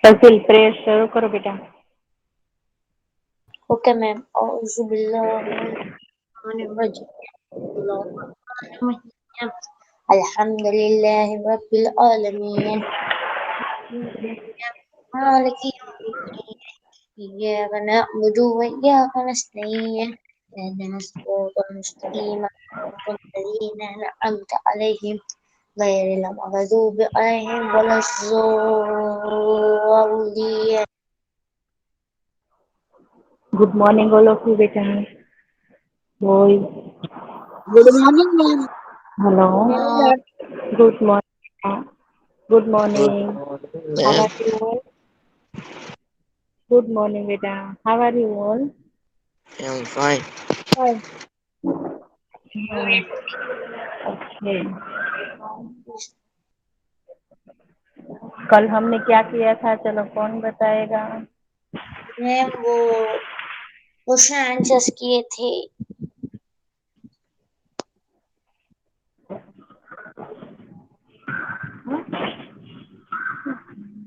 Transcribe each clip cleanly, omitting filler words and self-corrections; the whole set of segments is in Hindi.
फसिल प्रेयर शुरू करो बेटा। Okay ma'am. औज़ुबिल्लाहिमिनश्शैतानिर्रजीम। अल्हम्दुलिल्लाहि रब्बिल आलमीन। मालिकि यौमिद्दीन। इय्याका नअबुदु व इय्याका नस्तईन। इहदिनस सिरातल मुस्तक़ीम सिरातल लज़ीना अनअमता अलैहिम गैरिल मग़दूबि अलैहिम वलज़्ज़ालिमीन। Good morning all of you बेटा। बोल। Good morning ma'am. हेलो। हाँ, good morning. Good good morning. Morning how ma'am. Are you all? Good morning बेटा। How are you all? I am fine. Okay. कल हमने क्या किया था, चलो कौन बताएगा? मैम वो क्वेश्चन आंसर्स किए थे।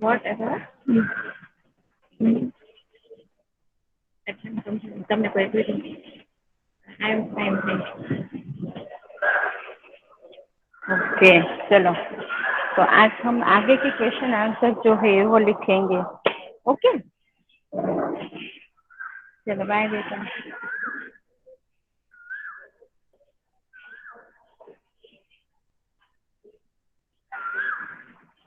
वॉट एवर તમને કોઈ question? I am fine. Okay चलो, तो आज हम आगे के क्वेश्चन आंसर जो है वो लिखेंगे। ओके चलो बाय बेटा।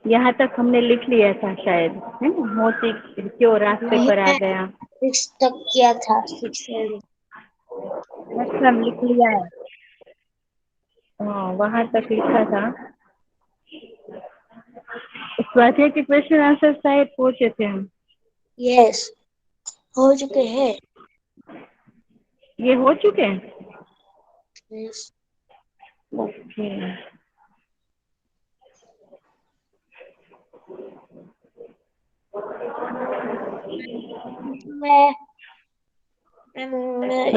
यहाँ तक हमने लिख लिया था शायद, है ना? मोती क्यों रास्ते नहीं पर आ मैम, गया। 6 तक किया था, 6 से। यस मैम, लिख लिया है। हाँ वहाँ तक लिखा था। स्वाध्याय के क्वेश्चन आंसर शायद पूछे थे हम। यस, हो चुके हैं। ये हो चुके हैं। यस ओके मैं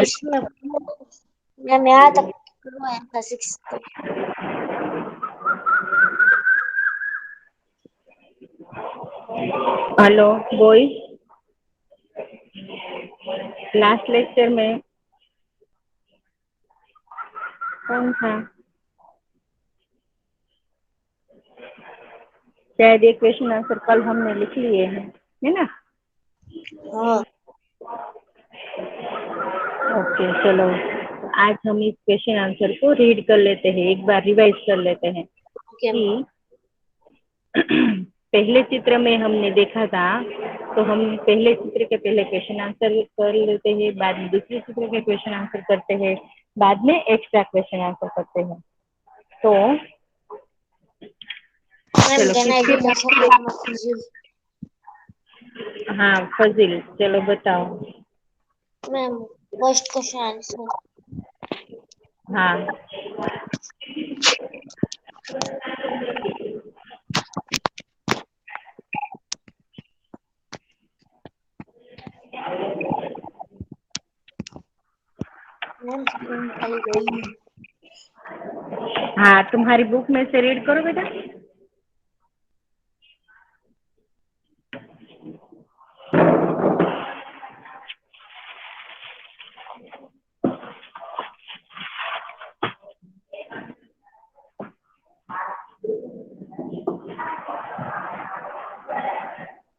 इसमें मैम यहाँ तक करवाया था, 6 तक। हेलो बॉयज, लास्ट लेक्चर में कौन था? शायद ये क्वेश्चन आंसर कल हमने लिख लिए हैं, है ना? हाँ ओके चलो, आज हम इस क्वेश्चन आंसर को रीड कर लेते हैं, एक बार रिवाइज कर लेते हैं ओके मैम। कि पहले चित्र में हमने देखा था, तो हम पहले चित्र के पहले क्वेश्चन आंसर कर लेते हैं, बाद में दूसरे चित्र के क्वेश्चन आंसर करते हैं, बाद में एक्स्ट्रा क्वेश्चन आंसर करते हैं। तो मैम चलो कैन आई किसके बी द फजील? हाँ फजील, चलो बताओ। Ma'am first question answer. हाँ मैम स्क्रीन निकल गई। हाँ, तुम्हारी बुक में से रीड करो बेटा।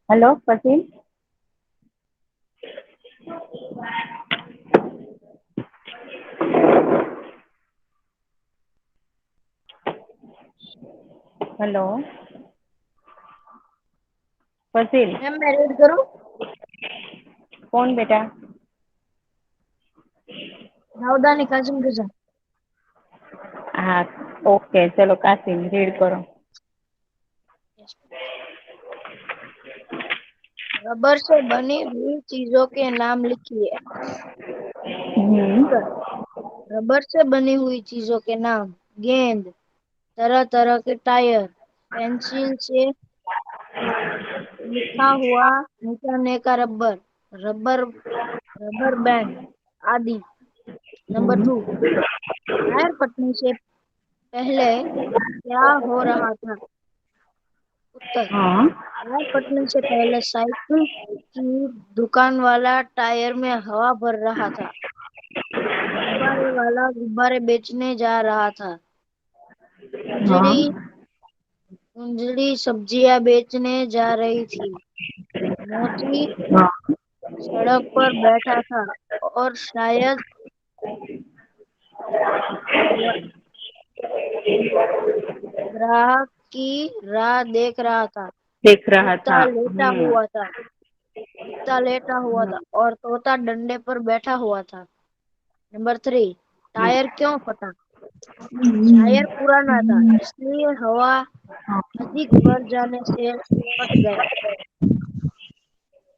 हेलो फसील। हेलो फसील। मैम मैं रीड करूँ? कौन बेटा? दाऊदानी कासिम रजा। हाँ ओके चलो कासिम रीड करो। रबर से बनी हुई चीजों के नाम लिखिए। हम्म। उत्तर, रबर से बनी हुई चीजों के नाम: गेंद, तरह तरह के टायर, पेंसिल से लिखा हुआ मिटाने का रबर, रबर रबर बैंड आदि। नंबर 2, टायर फटने से पहले क्या हो रहा था? उत्तर, हाँ टायर फटने से पहले साइकिल की दुकान वाला टायर में हवा भर रहा था। गुब्बारे वाला गुब्बारे बेचने जा रहा था। हाँ कुंजड़ी कुंजड़ी सब्जियां बेचने जा रही थी। मोती हाँ सड़क पर बैठा था और शायद ग्रा- ग्राहक की राह देख रहा था। देख रहा था। कुत्ता लेटा हुआ था। कुत्ता लेटा हुआ था और तोता डंडे पर बैठा हुआ था। नंबर 3, टायर क्यों फटा? टायर पुराना था, इसलिए हवा अधिक भर जाने से फट गया।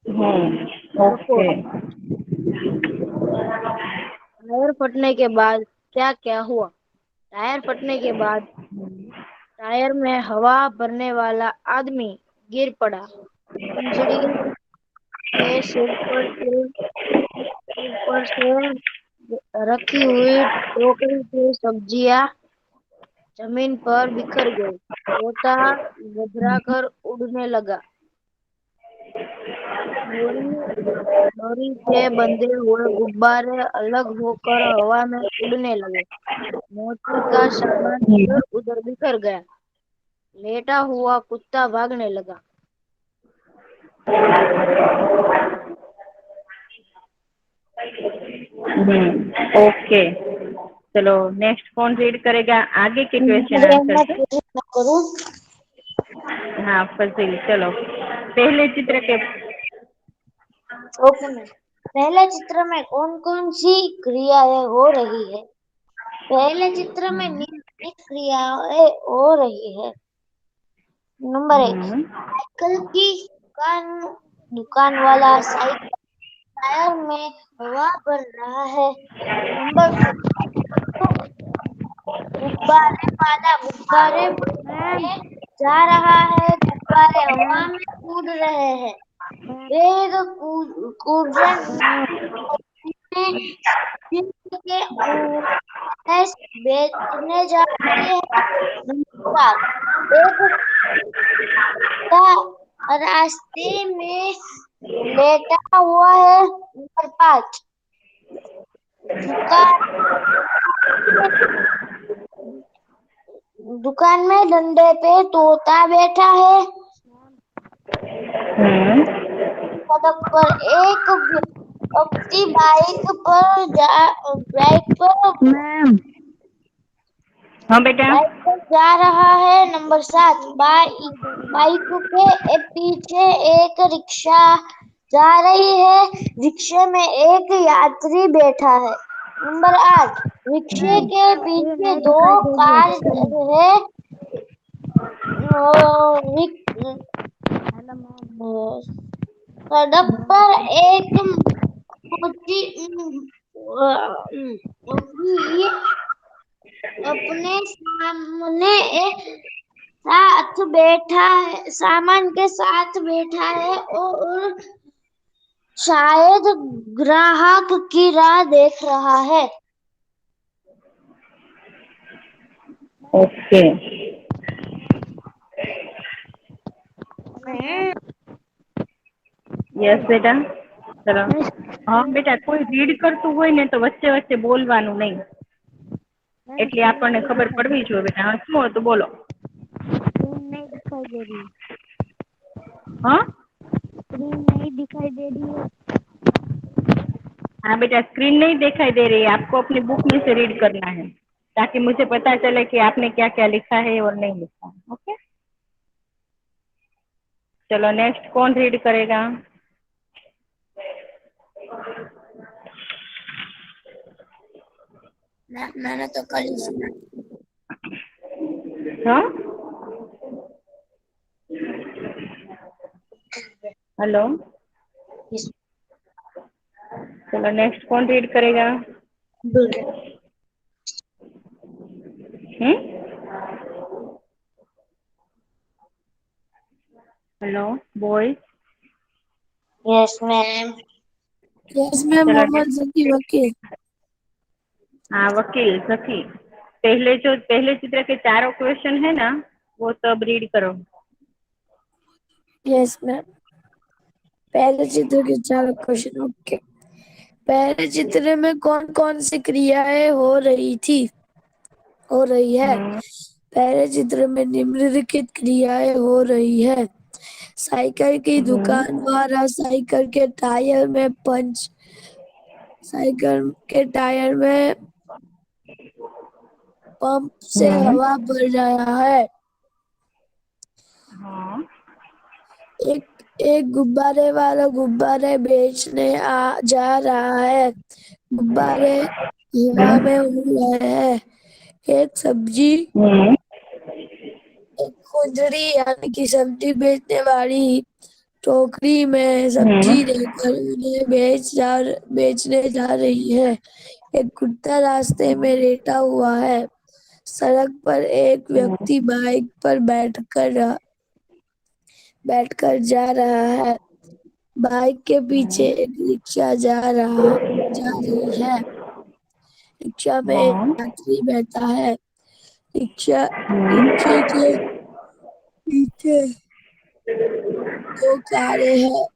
Number 4, okay. टायर फटने के बाद क्या क्या हुआ? टायर फटने के बाद टायर में हवा भरने वाला आदमी गिर पड़ा। कुंजड़ी के सिर पर से रखी हुई टोकरी की सब्जियां जमीन पर बिखर गई। तोता घबरा कर उड़ने लगा। डोरी डोरी से बंधे हुए गुब्बारे अलग होकर हवा में उड़ने लगे। मोची का सामान इधर उधर बिखर गया। लेटा हुआ कुत्ता भागने लगा। ओके, चलो नेक्स्ट कौन रीड करेगा आगे के क्वेश्चन मैं आंसर से? पूछना करूँ? हाँ फजील, चलो पहले चित्र के। Okay ma'am. पहले चित्र में कौन कौन सी क्रियाएं हो रही है? पहले चित्र में निम्नलिखित क्रियाएं हो रही है। नंबर 1, साइकिल की दुकान वाला साइकिल टायर में हवा भर रहा है। नंबर 2, गुब्बारे वाला गुब्बारे बनाने जा रहा है। गुब्बारे हवा में उड़ रहे हैं। एक कूर्जन में के गैस बेचने जा रही है। नंबर 4, एक कुत्ता रास्ते में लेटा हुआ है। नंबर 5, दुकान दुकान में डंडे पे तोता बैठा है। सड़क पर एक व्यक्ति हाँ बेटा। बाइक पर जा रहा है। नंबर 7, बाइक के पीछे एक रिक्शा जा रही है। रिक्शे में एक यात्री बैठा है। नंबर 8, रिक्शे के पीछे दो कार है। सड़क पर एक मोची अपने सामान के साथ बैठा है और शायद ग्राहक की राह देख रहा है। ओके, યસ બેટા, ચલો. હા બેટા, કોઈ રીડ કરતું હોય ને તો વચ્ચે વચ્ચે બોલવાનું નહીં, એટલે આપણને ખબર પડવી જોઈએ બેટા. હા શું હતું બોલો? स्क्रीन नहीं दिखाई दे रही। हाँ स्क्रीन नहीं दिखाई दे रही है। हाँ बेटा, स्क्रीन नहीं दिखाई दे रही है, आपको अपनी बुक में से रीड करना है ताकि मुझे पता चले कि आपने क्या क्या लिखा है और नहीं लिखा है। ओके, चलो नेक्स्ट कौन रीड करेगा? मैंने तो कल ही सुना। हाँ हेलो, चलो नेक्स्ट कौन रीड करेगा? Hello boy. Yes ma'am. Yes ma'am, चलो मोहम्मद जकी वकील। हाँ वकील सखी, पहले चित्र के चारों क्वेश्चन है ना, वो सब रीड करो। Yes ma'am. पहले चित्र के 4 क्वेश्चन। ओके। पहले चित्र में कौन कौन सी क्रियाएं हो रही है? पहले चित्र में निम्नलिखित क्रियाएं हो रही है। साइकिल की दुकान द्वारा साइकिल के टायर में पंप से हवा भर रहा है। हाँ। एक गुब्बारे वाला गुब्बारे बेचने जा रहा है। गुब्बारे हवा में उड़ रहे हैं। एक सब्जी एक खुजरी यानी कि सब्जी बेचने वाली टोकरी में सब्जी लेकर उन्हें बेचने जा रही है। एक कुत्ता रास्ते में लेटा हुआ है। सड़क पर एक व्यक्ति बाइक पर बैठकर जा रहा है। बाइक के पीछे एक रिक्शा जा रही है। रिक्शा में एक यात्री बैठा है। रिक्शे के पीछे 2 कारें हैं।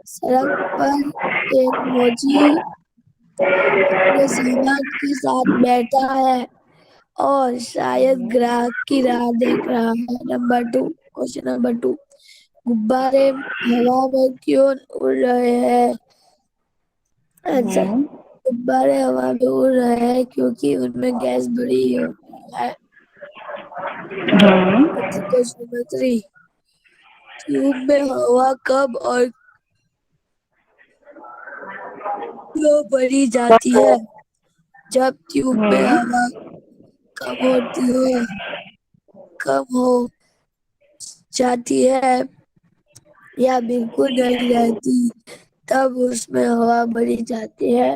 सड़क पर एक मोची अपने सामान के साथ बैठा है और शायद ग्राहक की राह देख रहा है। Question number 2। गुब्बारे हवा में क्यों उड़ रहे हैं? आंसर। गुब्बारे हवा में उड़ रहे हैं क्योंकि उनमें गैस भरी हुई है। Question number 3। ट्यूब में हवा कब और क्यों भरी जाती है? जब ट्यूब में हवा कम हो जाती है या बिल्कुल नहीं रहती, तब उसमें हवा भरी जाती है।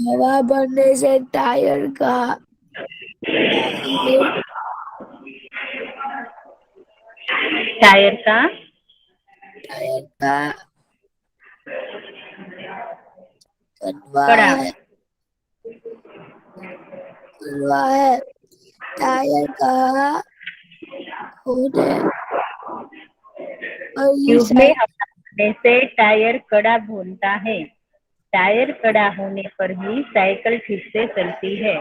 हवा भरने से टायर का टायर का कनवा कड़ा है। टायर का होने पर ही ट्यूब में हवा भरने से टायर कड़ा भूनता है। टायर कड़ा होने पर ही साइकिल ठीक से चलती है।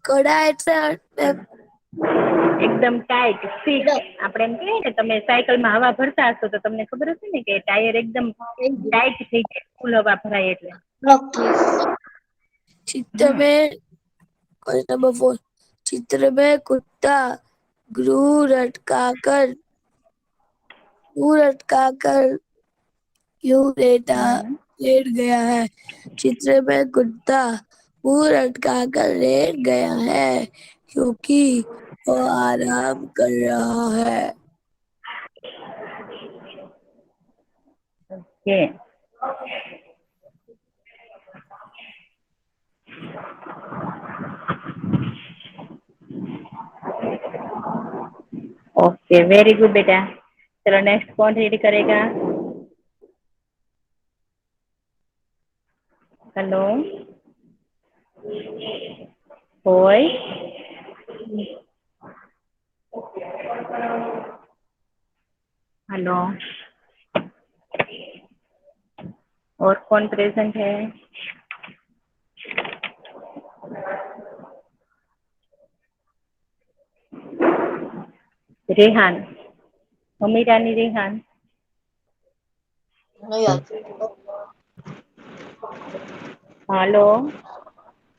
કડા એટલે એકદમ ટાઈટ ફિટ આપણે એમ કહીએ ને તમે સાયકલમાં હવા ભરતા હશો તો તમને ખબર હશે ને કે ટાયર એકદમ ટાઈટ થઈ જાય ફૂલ હવા ભરાય એટલે चित्र में क्वेश्चन नंबर 4। चित्र में कुत्ता ग्रू लटकाकर क्यों लेट गया है? चित्र में कुत्ता मुंह लटकाकर लेट गया है क्योंकि वो आराम कर रहा है। ओके ओके वेरी गुड बेटा। चलो नेक्स्ट कौन रीड करेगा? हेलो होय हेलो और कौन प्रेजेंट है? रेहान अमीरानी रेहान हेलो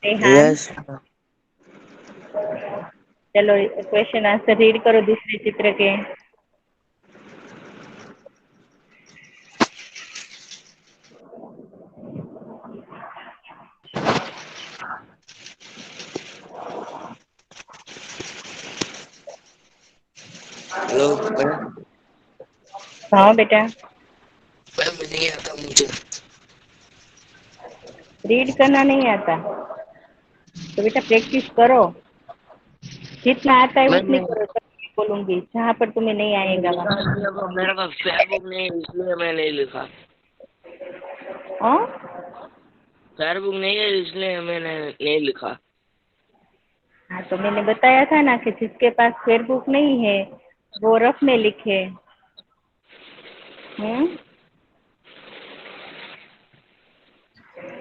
रेहान यस चलो क्वेश्चन आंसर रीड करो दूसरे चित्र के। Hello ma'am. हाँ बेटा मैम नहीं आता मुझे। रीड करना नहीं आता तो बेटा प्रैक्टिस करो। जितना आता है मैम उतनी मैं करो। तब मैं बोलूंगी जहाँ पर तुम्हें नहीं आएगा वहाँ। मेरे पास फेसबुक नहीं है इसलिए मैं नहीं लिखा। हाँ फेयर बुक नहीं है इसलिए मैंने नहीं लिखा। हाँ तो मैंने बताया था ना कि जिसके पास फेयर बुक नहीं है वो रफ में लिखे।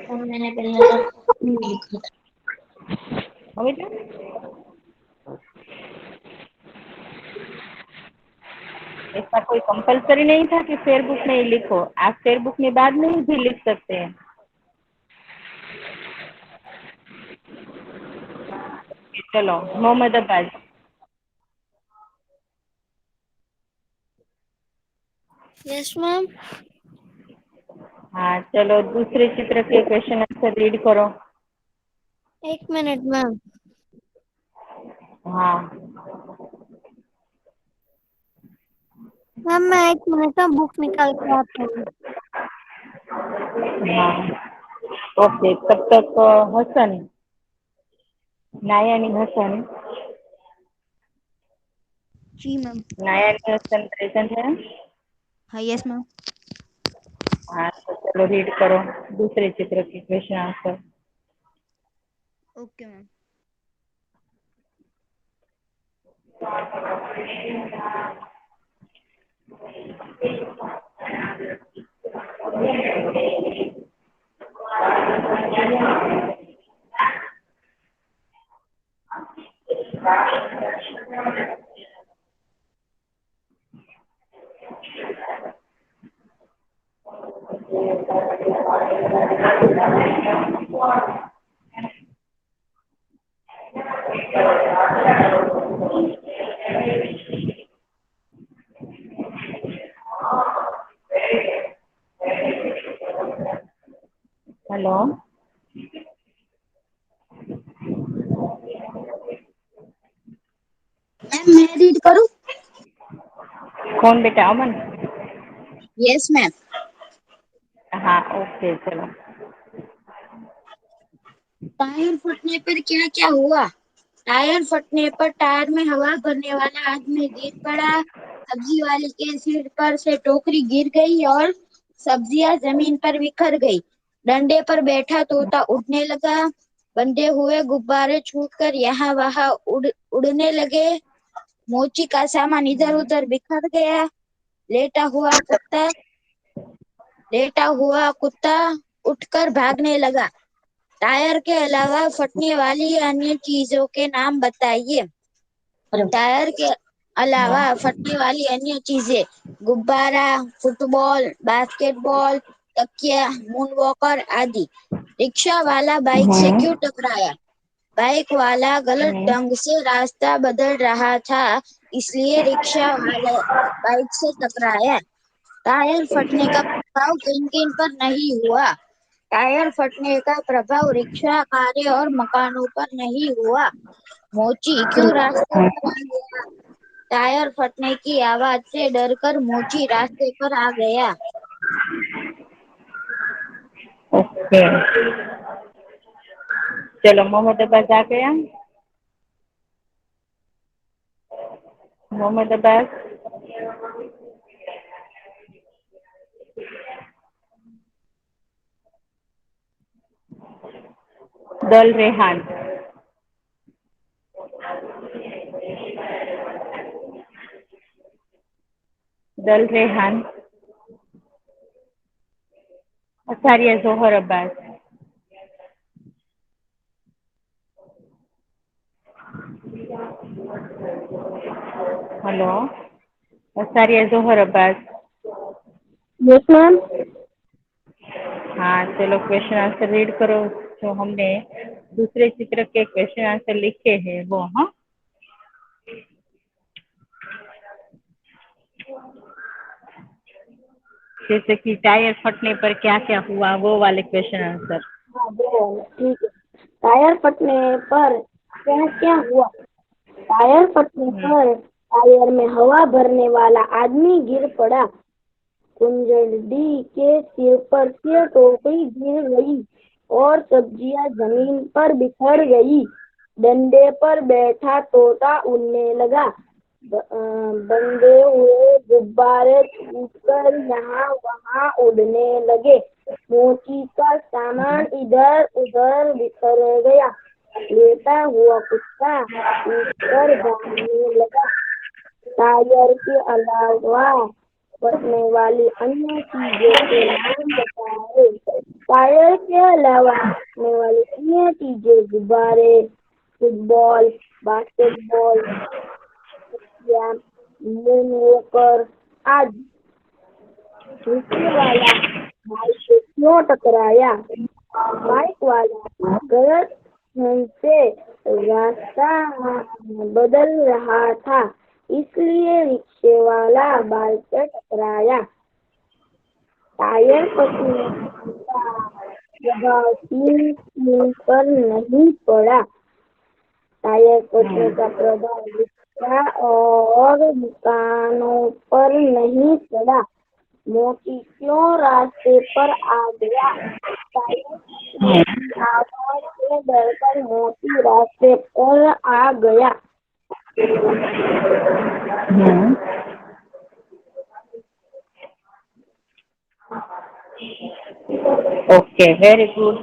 और मैंने पहले तक नहीं लिखा था। समझ लो? ऐसा कोई कंपलसरी नहीं था कि फेयर बुक में ही लिखो, आप फेयर बुक में बाद में भी लिख सकते हैं। चलो मोहम्मद अब्बास। Yes ma'am. हाँ चलो दूसरे चित्र के क्वेश्चन आंसर रीड करो। 1 मिनट मैम। हाँ मैम मैं 1 मिनट में बुक निकाल के आता हूँ। हाँ ओके, तब तक हसन, नायानी हसन, जी मैम। नायानी हसन प्रेजेंट है। हाँ यस मैम। हाँ तो चलो रीड करो दूसरे चित्र के question answer. Okay ma'am. Hello ma'am मैं रीड करूँ? कौन बेटा, अमन? Yes ma'am. हाँ ओके चलो। टायर फटने पर क्या क्या हुआ? टायर फटने पर टायर में हवा भरने वाला आदमी गिर पड़ा, सब्जी वाले के सिर पर से टोकरी गिर गई और सब्जियां जमीन पर बिखर गई। डंडे पर बैठा तोता उड़ने लगा, बंधे हुए गुब्बारे छूटकर यहाँ वहाँ उड़ने लगे, मोची का सामान इधर उधर बिखर गया, लेटा हुआ कुत्ता लेटा हुआ कुत्ता उठकर भागने लगा। टायर के अलावा फटने वाली अन्य चीजों के नाम बताइए। टायर के अलावा फटने वाली अन्य चीजें: गुब्बारा, फुटबॉल, बास्केटबॉल, तकिया, मून वॉकर आदि। रिक्शा वाला बाइक से क्यों टकराया? बाइक वाला गलत ढंग से रास्ता बदल रहा था, इसलिए रिक्शा वाला बाइक से टकराया। टायर फटने का प्रभाव किन किन पर नहीं हुआ? टायर फटने का प्रभाव रिक्शा, कारें और मकानों पर नहीं हुआ। मोची क्यों रास्ते पर आ गया? टायर फटने की आवाज से डरकर मोची रास्ते पर आ गया। ओके चलो मोहम्मद अब्बास आ गया। मोहम्मद अब्बास। दल रेहान। दल Rehan. Acharya Johar Abbas. Hello Acharya Johar Abbas. Yes ma'am. हाँ चलो क्वेश्चन आंसर रीड करो जो हमने दूसरे चित्र के क्वेश्चन आंसर लिखे हैं वो। हाँ जैसे कि टायर फटने पर क्या क्या हुआ वो वाले क्वेश्चन आंसर। हाँ वो ठीक है। टायर फटने पर क्या क्या हुआ? टायर फटने पर टायर में हवा भरने वाला आदमी गिर पड़ा, कुंजड़ी के सिर पर से टोकरी गिर गई और सब्जियां जमीन पर बिखर गई। डंडे पर बैठा तोता उड़ने लगा। बंधे हुए गुब्बारे छूटकर यहाँ वहाँ उड़ने लगे। मोची का सामान इधर उधर बिखर गया। लेटा हुआ कुत्ता उठकर भागने लगा। टायर के अलावा फटने वाली अन्य चीजों के नाम बताए। टायर के अलावा फटने वाली अन्य चीजें गुब्बारे, फुटबॉल, बास्केटबॉल या मूनवॉकर आदि। रिक्शे वाला बाइक से क्यों टकराया? बाइक वाला गलत ढंग से रास्ता बदल रहा था, इसलिए रिक्शे वाला बाइक से टकराया। टायर फटने का प्रभाव तीन पर नहीं पड़ा। टायर फटने का प्रभाव रिक्शा और दुकानों पर नहीं पड़ा। मोची क्यों रास्ते पर आ गया? टायर फटने की आवाज से डरकर मोची रास्ते पर आ गया। Okay, very good.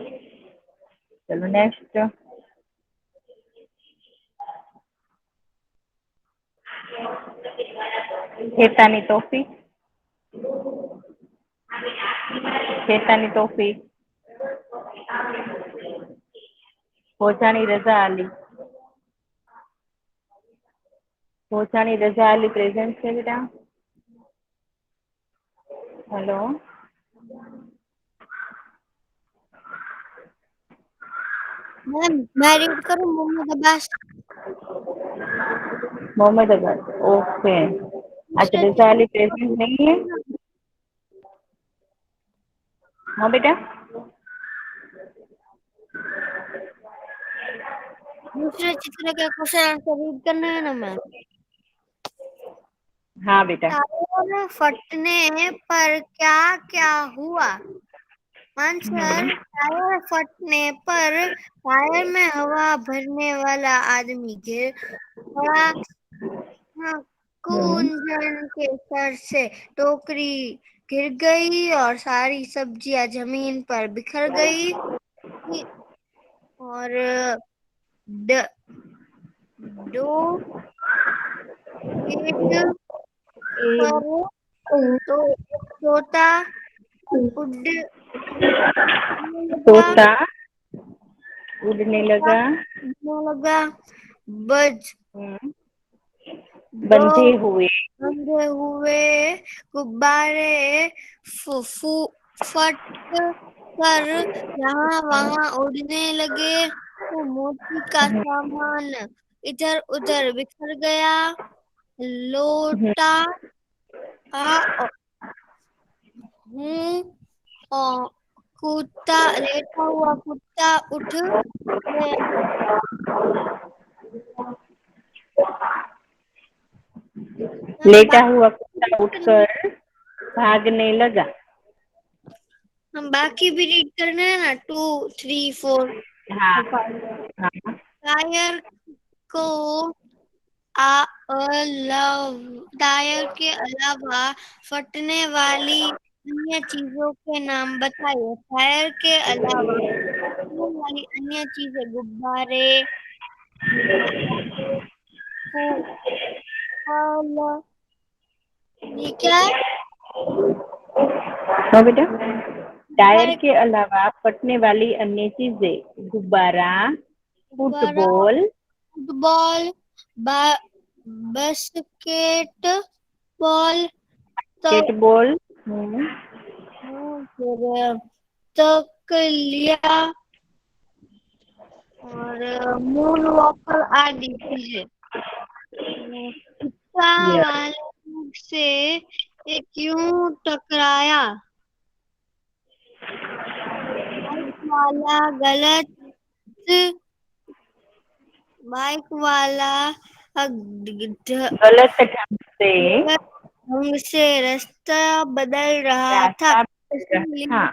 चलो नेक्स्ट। खेतानी टोपी। खेतानी टोपी। पोचानी रजा आली। पोचानी रजा आली प्रेजेंट है बेटा। हेलो, मैम मैं रीड करूँ मोहम्मद अब्बास। मोहम्मद अब्बास, ओके। अच्छा, रजा आली प्रेजेंट नहीं है। हाँ बेटा, दूसरे चित्र के क्वेश्चन आंसर रीड करना है ना मैम। हाँ बेटा। टायर फटने पर क्या क्या हुआ? आंसर, टायर फटने पर टायर में हवा भरने वाला आदमी गिर पड़ा। हाँ, कुंजन के सर से टोकरी गिर गई और सारी सब्जियां जमीन पर बिखर गई। और ड, दो पेट पर तो तोता उड़ने लगा। तोता उड़ने लगा। बज दो बंधे हुए बंधे हुए गुब्बारे फट कर यहाँ वहाँ उड़ने लगे। तो मोती का सामान इधर उधर बिखर गया। लोटा हूँ और कुत्ता लेटा हुआ कुत्ता उठ गया। लेटा हुआ कुत्ता उठकर भागने लगा। हम बाकी भी रीड करना है ना, 2, 3, 4, हाँ 5। हाँ। टायर को टायर के अलावा फटने वाली अन्य चीजों के नाम बताइए। टायर के अलावा फटने वाली अन्य चीजें गुब्बारे, फल, ये क्या है? हाँ बेटा, टायर गुब्बारे, के अलावा फटने वाली अन्य चीजें गुब्बारा, गुब्बारा, फुटबॉल, फुटबॉल, बास्केट बॉल, तो बास्केटबॉल, फिर तकलिया और मून वॉकर आदि चीजें। कुत्ता वाले मुख से ये क्यों टकराया? बाइक वाला गलत ढंग से रास्ता बदल रहा था, रास्ता। हाँ,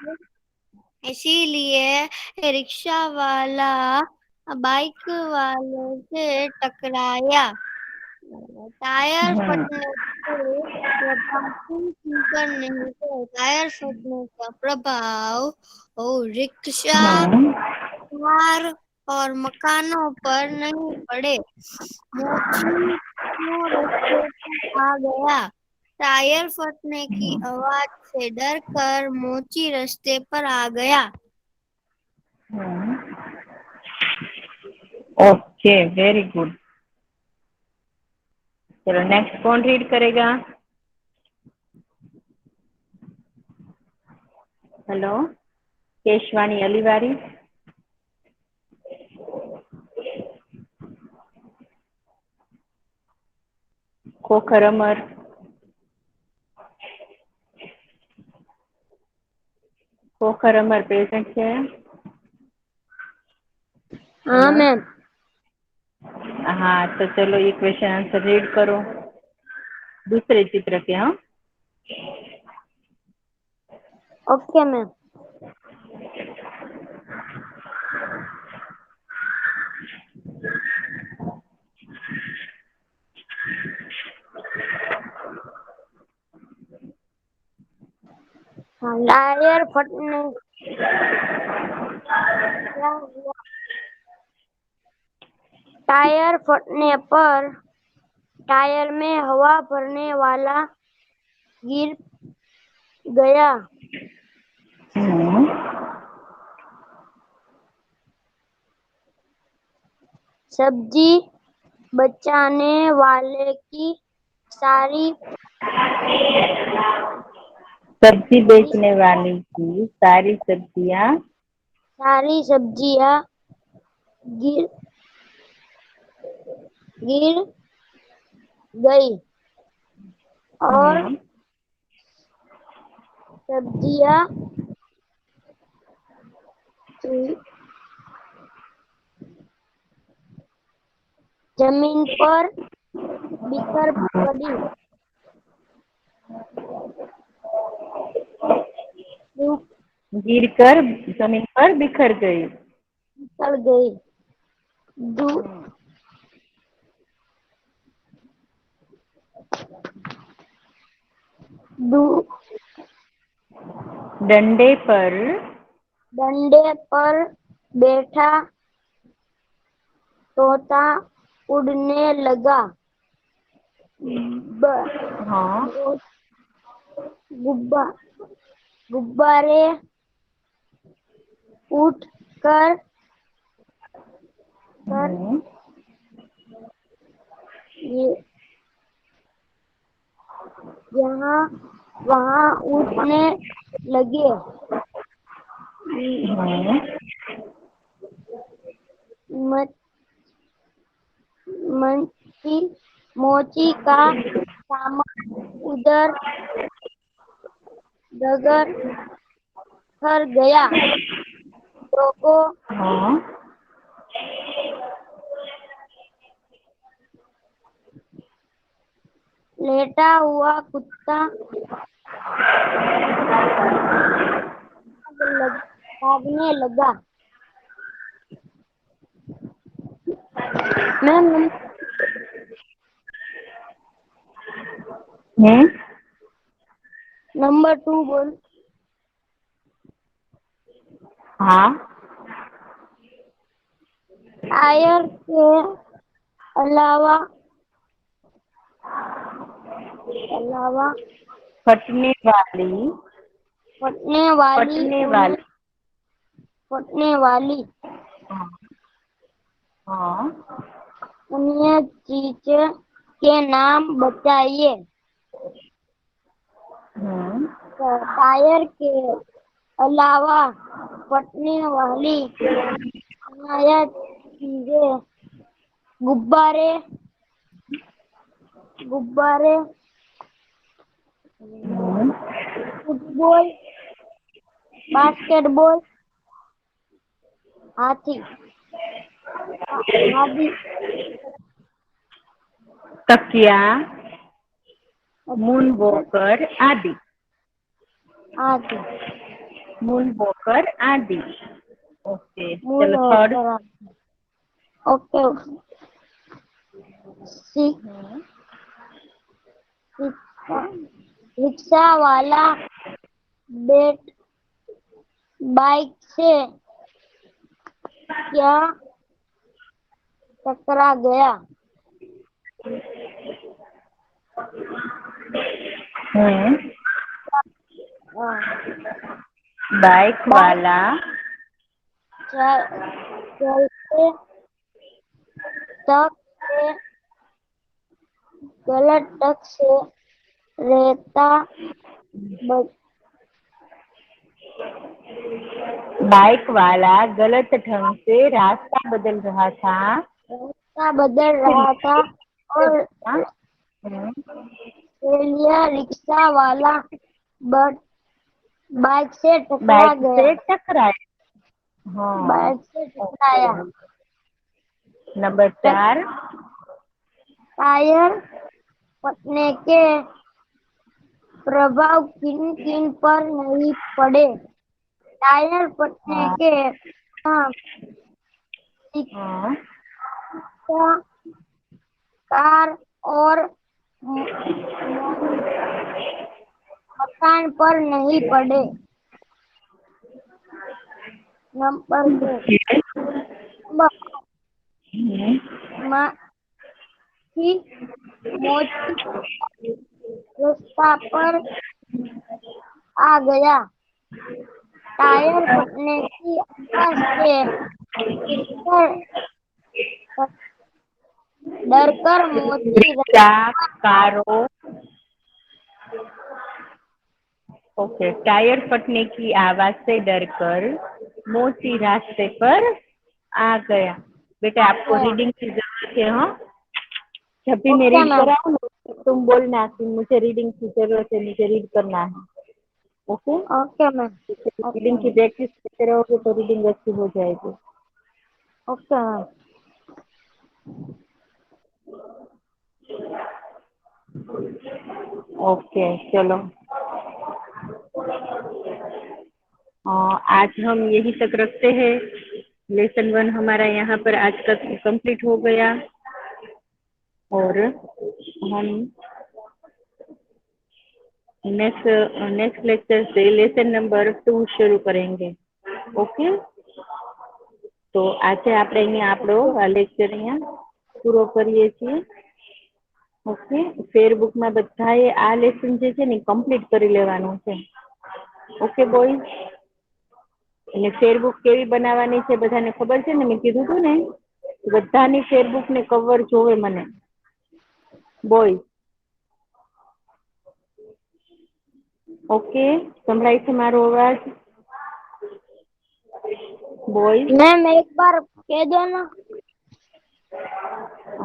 इसीलिए इसीलिए रिक्शा वाला बाइक वाले से टकराया। टायर फटने से प्रभाव स्पीकर नहीं थे। टायर फटने का प्रभाव और रिक्शा, कार और मकानों पर नहीं पड़े। मोची क्यों रास्ते पर आ गया? टायर फटने की आवाज से डरकर मोची रास्ते पर आ गया। Okay, very good. चलो नेक्स्ट कौन रीड करेगा? हेलो, केशवानी अलीवारी। खोखर अमर। खोखर अमर प्रेजेंट है? हाँ मैम। हाँ, तो चलो ये क्वेश्चन आंसर रीड करो दूसरे चित्र के। हाँ, ओके मैम। टायर फटने क्या हुआ? टायर फटने पर टायर में हवा भरने वाला गिर गया। सब्जी बचाने वाले की सारी सब्जी बेचने वाली की सारी सब्जियां गिर गिर गई और सब्जियां जमीन पर बिखर पड़ी। गिरकर जमीन पर बिखर गई। बिखर गई। डंडे पर बैठा तोता उड़ने लगा। हाँ, गुब्बारे उठ कर यहाँ वहाँ उठने लगे। मोची का सामान उधर डगर कर गया। लोगों लेटा हुआ कुत्ता भागने लगा। मैम नंबर 2 बोल। हाँ, टायर के अलावा फटने वाली हाँ, अन्य चीज के नाम बताइए। टायर के अलावा फटने वाली अन्य चीजें गुब्बारे फुटबॉल, बास्केटबॉल, हाथी आदि। तकिया, मून वॉकर आदि। ओके, चलो थर्ड। ओके। रिक्शा वाला बेट बाइक से क्या टकरा गया? बाइक वाला चलते तक से गलत तक से रहता बाइक वाला गलत ढंग से रास्ता बदल रहा था और रिक्शा वाला बाइक से टकरा बाइक गया। से टकराया। हाँ। बाइक से टकराया। नंबर 4, टायर फटने के प्रभाव किन किन पर नहीं पड़े? टायर फटने के कार और मकान पर नहीं पड़े। नंबर 2, मोची रास्ता पर आ गया। टायर फटने की आवाज से डरकर मोची कारों। ओके, टायर फटने की आवाज से डरकर मोची रास्ते पर आ गया। बेटा आपको रीडिंग की जरूरत है। हाँ, जब भी मैं रीड कराऊँ ना तुम बोलना कि मुझे रीडिंग की जरूरत है, मुझे रीड करना है। Okay okay ma'am. रीडिंग की प्रैक्टिस करते रहोगे तो रीडिंग अच्छी हो जाएगी। Okay ma'am. ओके चलो, आज हम यही तक रखते हैं। लेसन 1 हमारा यहाँ पर आज तक कंप्लीट हो गया और हम नेक्स्ट लेक्चर से लेसन नंबर 2 शुरू करेंगे। ओके, તો આજે આપણે અહીંયા આપણો લેક્ચર અહીંયા પૂરો કરીએ છીએ। ઓકે, ફેરબુકમાં બધાએ આ લેસન જે છે ને કમ્પ્લીટ કરી લેવાનું છે। ઓકે બોય, અને ફેરબુક કેવી બનાવવાની છે બધાને ખબર છે ને? મેં કીધું હતું ને, બધાની ફેરબુક ને કવર જોવે મને બોય। ઓકે, સંભળાય છે મારો અવાજ બોય? मैम एक बार कह दो ना।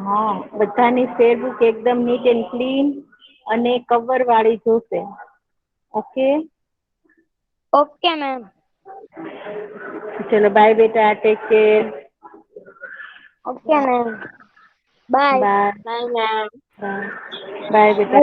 હા, બધાની ફેરબુક એકદમ નીટ એન્ડ ક્લીન અને કવર વાળી જોશે। Okay okay ma'am. ચલો બાય બેટા, take care. Okay ma'am. Bye. Bye bye ma'am. Bye બેટા।